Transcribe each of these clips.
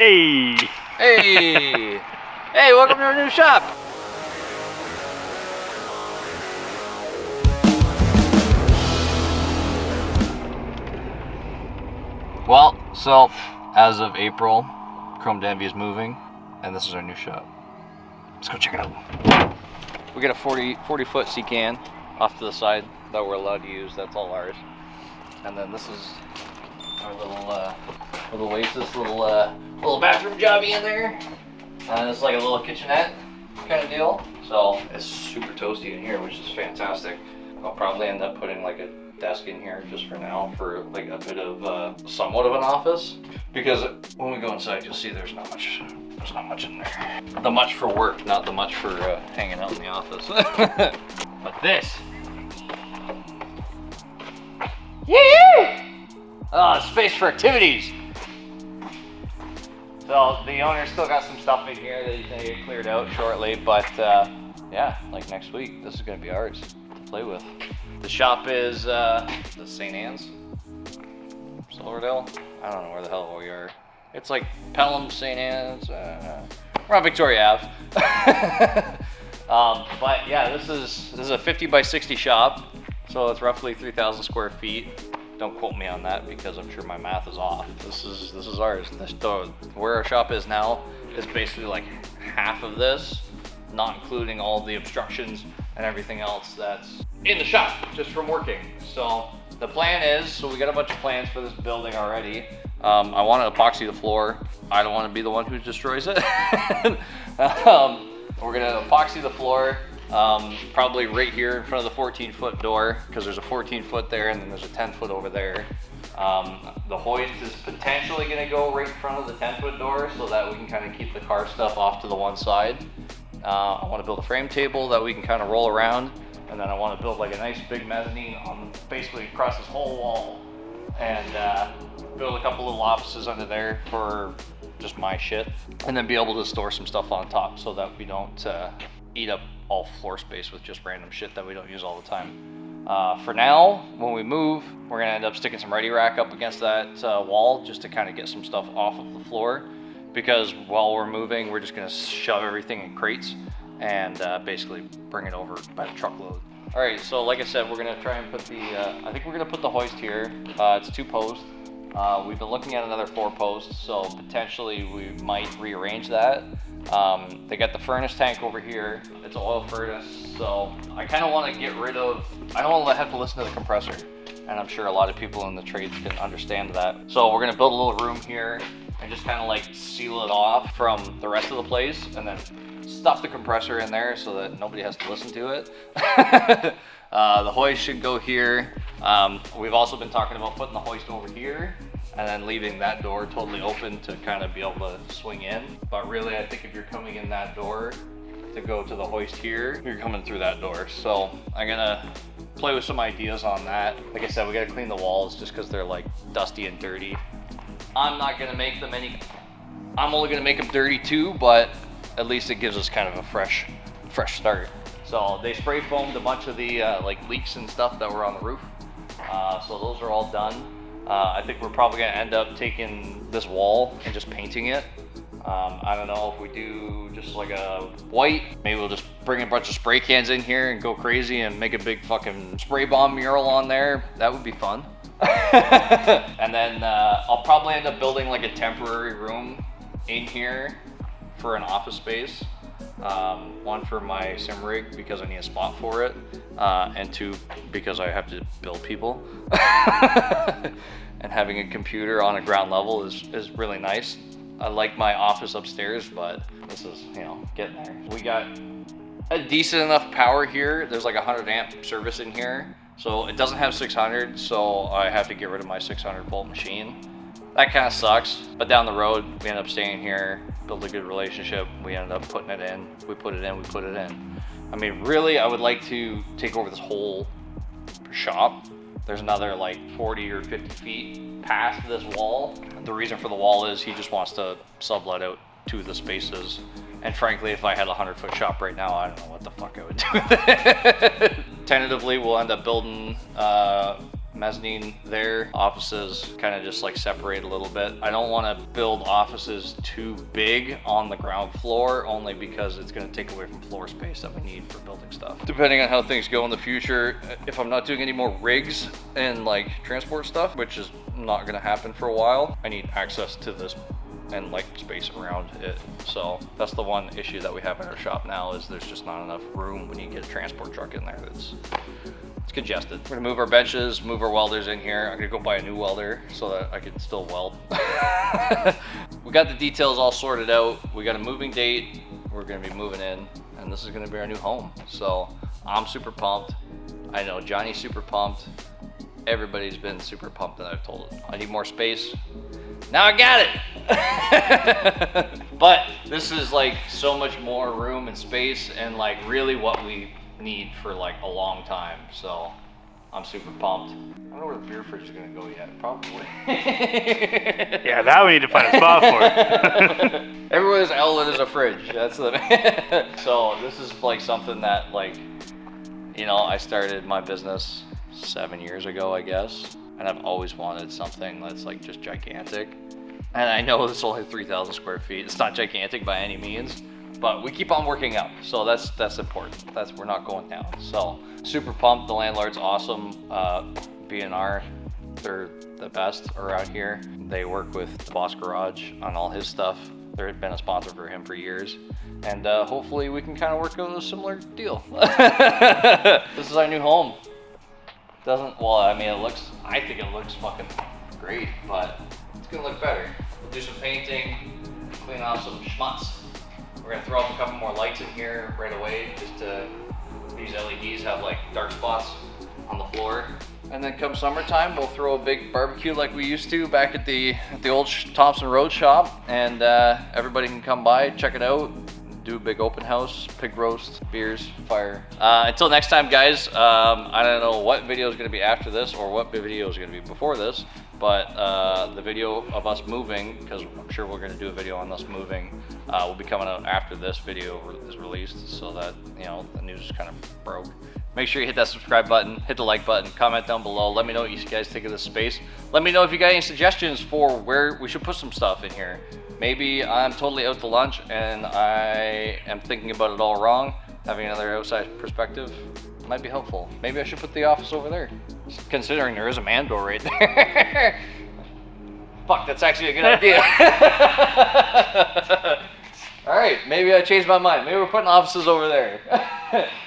Hey! Hey! Hey, welcome to our new shop! Well, so, as of April, Chrome Danby is moving, and this is our new shop. Let's go check it out. We got a 40-foot sea can off to the side that we're allowed to use. That's all ours. And then this is our little oasis, little bathroom jobby in there. And it's like a little kitchenette kind of deal. So it's super toasty in here, which is fantastic. I'll probably end up putting like a desk in here just for now for like a bit of somewhat of an office, because when we go inside you'll see there's not much in there. The much for work, not the much for hanging out in the office. But this, yeah, space for activities. So the owner's still got some stuff in here that he's gonna get cleared out shortly, but yeah, like next week, this is gonna be ours to play with. The shop is the St. Anne's, Silverdale. I don't know where the hell we are. It's like Pelham, St. Anne's. We're on Victoria Ave. But yeah, this is a 50 by 60 shop, so it's roughly 3,000 square feet. Don't quote me on that because I'm sure my math is off. This is ours. Where our shop is now is basically like half of this, not including all the obstructions and everything else that's in the shop just from working. So the plan is, so we got a bunch of plans for this building already. I want to epoxy the floor. I don't want to be the one who destroys it. We're gonna epoxy the floor, probably right here in front of the 14-foot door, because there's a 14-foot there and then there's a 10-foot over there. The hoist is potentially gonna go right in front of the 10-foot door so that we can kind of keep the car stuff off to the one side. I want to build a frame table that we can kind of roll around, and then I want to build like a nice big mezzanine on basically across this whole wall, and build a couple little offices under there for just my shit, and then be able to store some stuff on top so that we don't eat up all floor space with just random shit that we don't use all the time. For now, when we move, we're gonna end up sticking some ready rack up against that wall just to kind of get some stuff off of the floor, because while we're moving, we're just gonna shove everything in crates and basically bring it over by the truckload. All right, so like I said, we're gonna try and put I think we're gonna put the hoist here. It's 2 posts. We've been looking at another 4 posts, so potentially we might rearrange that. They got the furnace tank over here. It's an oil furnace, so I kind of want to get rid of, I don't want to have to listen to the compressor, and I'm sure a lot of people in the trades can understand that. So we're gonna build a little room here and just kind of like seal it off from the rest of the place, and then stuff the compressor in there so that nobody has to listen to it. The hoist should go here. We've also been talking about putting the hoist over here and then leaving that door totally open to kind of be able to swing in. But really, I think if you're coming in that door to go to the hoist here, you're coming through that door. So I'm gonna play with some ideas on that. Like I said, we gotta clean the walls just because they're like dusty and dirty. I'm not gonna make them I'm only gonna make them dirty too, but at least it gives us kind of a fresh start. So they spray foamed a bunch of the like leaks and stuff that were on the roof. So those are all done. I think we're probably gonna end up taking this wall and just painting it. I don't know if we do just like a white, maybe we'll just bring a bunch of spray cans in here and go crazy and make a big fucking spray bomb mural on there. That would be fun. And then I'll probably end up building like a temporary room in here for an office space. 1 for my sim rig because I need a spot for it, and 2 because I have to build people. And having a computer on a ground level is really nice. I like my office upstairs, but this is, you know, getting there. We got a decent enough power here. There's like a 100 amp service in here, so it doesn't have 600, so I have to get rid of my 600 volt machine. That kind of sucks, but down the road, we end up staying here, build a good relationship, we ended up putting it in, we put it in. I mean, really, I would like to take over this whole shop. There's another like 40 or 50 feet past this wall. The reason for the wall is he just wants to sublet out 2 of the spaces. And frankly, if I had a 100-foot shop right now, I don't know what the fuck I would do with it. Tentatively, we'll end up building mezzanine there. Offices kind of just like separate a little bit. I don't want to build offices too big on the ground floor, only because it's going to take away from floor space that we need for building stuff. Depending on how things go in the future, if I'm not doing any more rigs and like transport stuff, which is not going to happen for a while, I need access to this and like space around it. So that's the one issue that we have in our shop now, is there's just not enough room when you get a transport truck in there. It's congested. We're gonna move our benches, move our welders in here. I'm gonna go buy a new welder so that I can still weld. We got the details all sorted out. We got a moving date. We're gonna be moving in, and this is gonna be our new home. So I'm super pumped. I know Johnny's super pumped. Everybody's been super pumped that I've told it. I need more space. Now I got it. But this is like so much more room and space, and like really what we need for like a long time. So I'm super pumped. I don't know where the beer fridge is gonna go yet. Probably. Yeah, that we need to find a spot for. Everywhere's outlet is a fridge. That's the. So this is like something that, like, you know, I started my business 7 years ago, I guess, and I've always wanted something that's like just gigantic. And I know it's only 3,000 square feet. It's not gigantic by any means, but we keep on working up. So that's important. We're not going down. So super pumped. The landlord's awesome. B&R, they're the best around here. They work with the Boss Garage on all his stuff. They've been a sponsor for him for years. And hopefully we can kind of work out a similar deal. This is our new home. Well, I mean, I think it looks fucking great, but it's gonna look better. We'll do some painting, clean off some schmutz. We're gonna throw up a couple more lights in here right away, just to, these LEDs have like dark spots on the floor. And then come summertime, we'll throw a big barbecue like we used to back at the old Thompson Road shop, and everybody can come by, check it out. Do a big open house, pig roast, beers, fire. Until next time, guys, I don't know what video is going to be after this or what video is going to be before this, but the video of us moving, because I'm sure we're going to do a video on us moving, will be coming out after this video is released, so that, you know, the news is kind of broke. Make sure you hit that subscribe button, hit the like button, comment down below. Let me know what you guys think of this space. Let me know if you got any suggestions for where we should put some stuff in here. Maybe I'm totally out to lunch and I am thinking about it all wrong. Having another outside perspective might be helpful. Maybe I should put the office over there, considering there is a man door right there. Fuck, that's actually a good idea. All right, maybe I changed my mind. Maybe we're putting offices over there.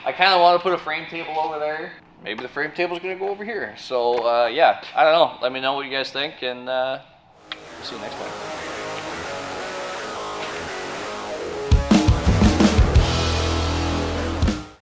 I kind of want to put a frame table over there. Maybe the frame table's gonna go over here. So yeah, I don't know. Let me know what you guys think, and see you next time.